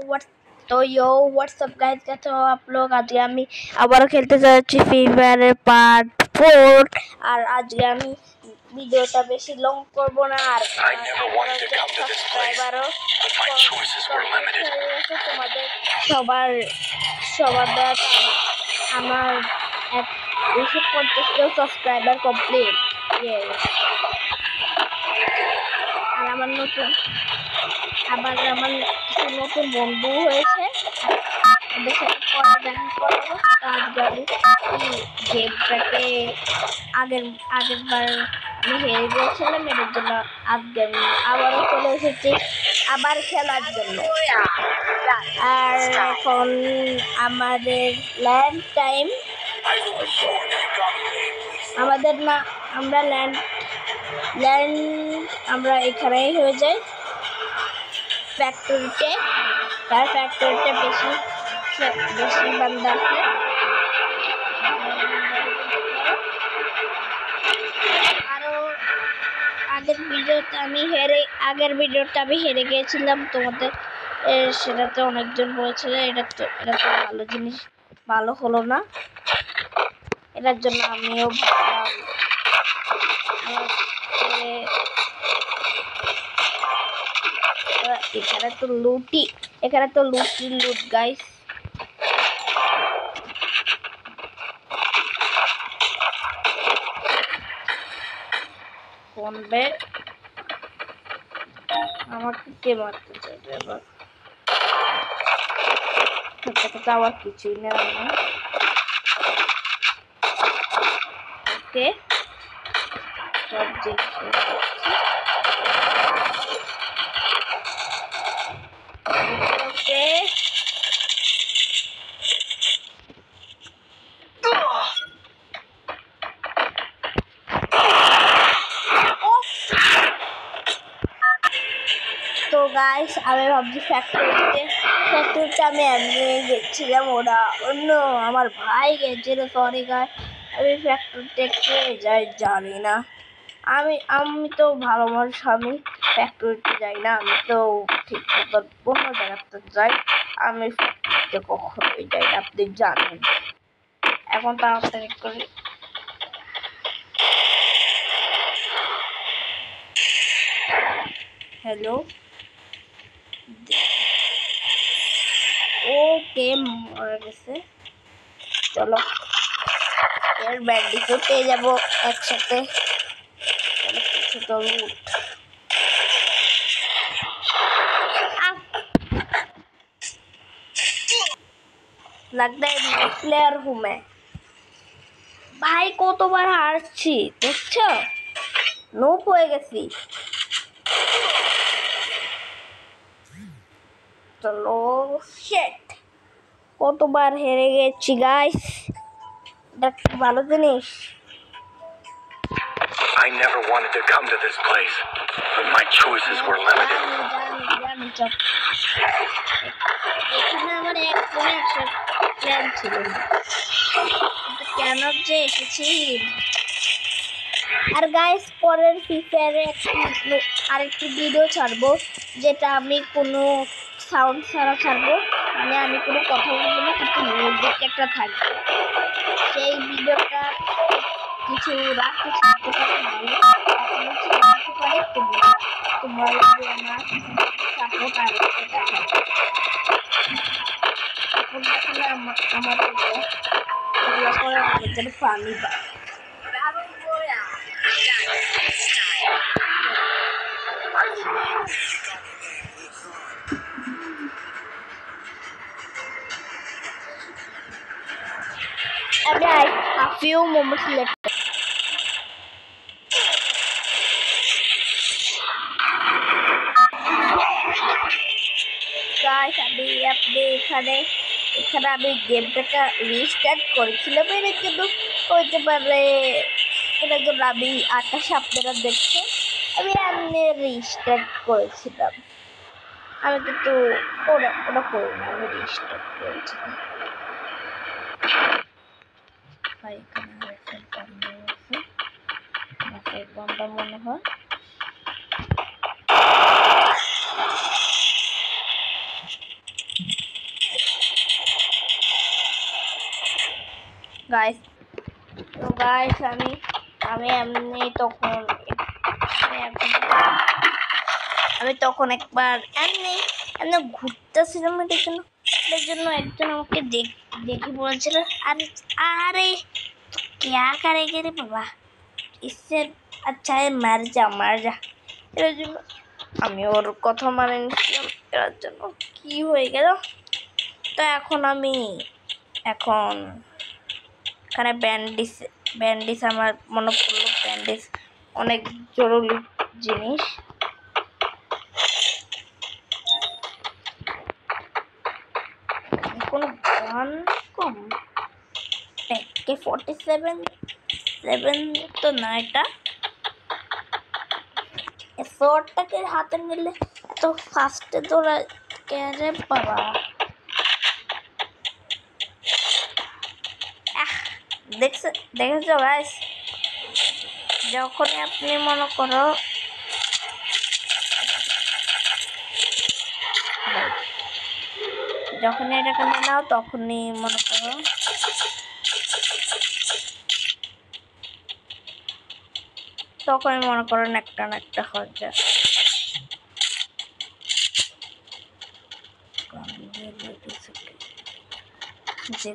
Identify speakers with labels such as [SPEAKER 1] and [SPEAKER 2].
[SPEAKER 1] WhatsApp guys, कैसे हो आप लोग। आज আমি আবারও খেলতে যাচ্ছি ফ্রি ফায়ারের পার্ট 4। আর আজকে আমি ভিডিওটা বেশি লং করব না। আর সাবস্ক্রাইবারও তোমাদের সবার দ্বারা আমার 250 সাবস্ক্রাইবার কমপ্লিট। আর আমার কিছু নতুন বন্ধু হয়েছে, ওদের সাথে পরে দেখা করবো। গেমটাকে আগের বার আমি হেরে গিয়েছিলাম, এর জন্য আজকে আমি আবারও চলে এসেছি আবার খেলার জন্য। আর এখন আমাদের ল্যান্ড টাইম, আমরা এখানেই হয়ে যাই ফ্যাক্টরিতে। তার ফ্যাক্টরিতে বেশি বান্দা আছে। আরো আগের ভিডিওটা আমি হেরে গিয়েছিলাম তোমাদের, সেটাতে অনেকজন বলেছিল এটা তো ভালো জিনিস, ভালো হলো না। এটার জন্য আমিও ভাবলাম এখানে তো লুট গাইস। কোন বে আমাকে কে মারতে চাইবে এবার? আবার কিছুই না। ওকে, সব জিনিস তো গাইস, আমি ভাবছি ফ্যাক্টরিতে আমি এমনি গেছিলাম, ওরা অন্য আমার ভাই গেছিল। সরি গাইস, আমি ফ্যাক্টরিতে কে যাই জানি না। আমি তো ভালো মানুষ, আমি ফ্যাক্টরিতে যাই না। আমি তো ঠিক মতো অন্য জায়গাতে যাই, আমি ফ্যাক্টরিতে কখনোই যাই না, আপনি জানেন। এখন তাড়াতাড়ি করি। হ্যালো, ওকে মরে গেছে। চলো এর ব্যান্ডিকও পেয়ে যাবো একসাথে। কিছু তো লুট लगता है प्लेयर हूँ मैं भाई। কতবার হারছি দেখছো, নোপ হয়ে গেছি। চলো শিট, কতবার হেরে গেছি গাইস, দেখ ভালো জিনিস।
[SPEAKER 2] I never wanted to come to this place, but my choices were limited.
[SPEAKER 1] এখানে আমার একদমই প্ল্যান ছিল না, কেন যে এসেছি। আর গাইস, পরের ফ্রি ফায়ারে আরেকটি ভিডিও ছাড়বো, যেটা আমি কোনো সাউন্ড ছাড়া ছাড়বো, মানে আমি কোনো কথা বলবো না, কিন্তু মিউজিক একটা থাকবে। সেই ভিডিওটা কিছু রাখতে ছাড়তে পারে, তোমরা যদি আমার সাপোর্ট আর দেখালে আমাদের পানি পায়। A few moments later. Guys, আপনি এখানে আমি গেমটাকে রিস্টার্ট করেছিলাম, এর জন্য হইতে পারে, এটার জন্য আমি আকাশে আপনারা দেখছো আমি এমনি রিস্টার্ট করেছিলাম। আমি কিন্তু ওরা করি না, আমি রিস্টার্ট করেছিলাম। ভাই এখানে বন্ধ মনে হয়। গাইস। তো গাইস আমি এমনি তখন আমি তখন একবার এমনি এমনি ঘুরতেছিলাম এটার জন্য একজন আমাকে দেখে বলছিল, আরে আরে क्या करेंगे रे बाबा, इससे अच्छा है মার যা। এর জন্য আমি ওর কথা মানে নিচ্ছিলাম, এর জন্য কি হয়ে গেল। তো এখন এখানে ব্যান্ডিজ আমার মনে পড়লো, ব্যান্ডিজ অনেক জরুরি জিনিস। কোনো গান কম AK-47 তো না, এটা শর্টটাকে হাতে নিলে এত ফাস্টে তোরা রে বাবা। দেখেছো গাইস, যখনই আপনি মনে করো যখনই এটাকে নাও তখনই মনে করো একটা না একটা হয়ে যায়। যে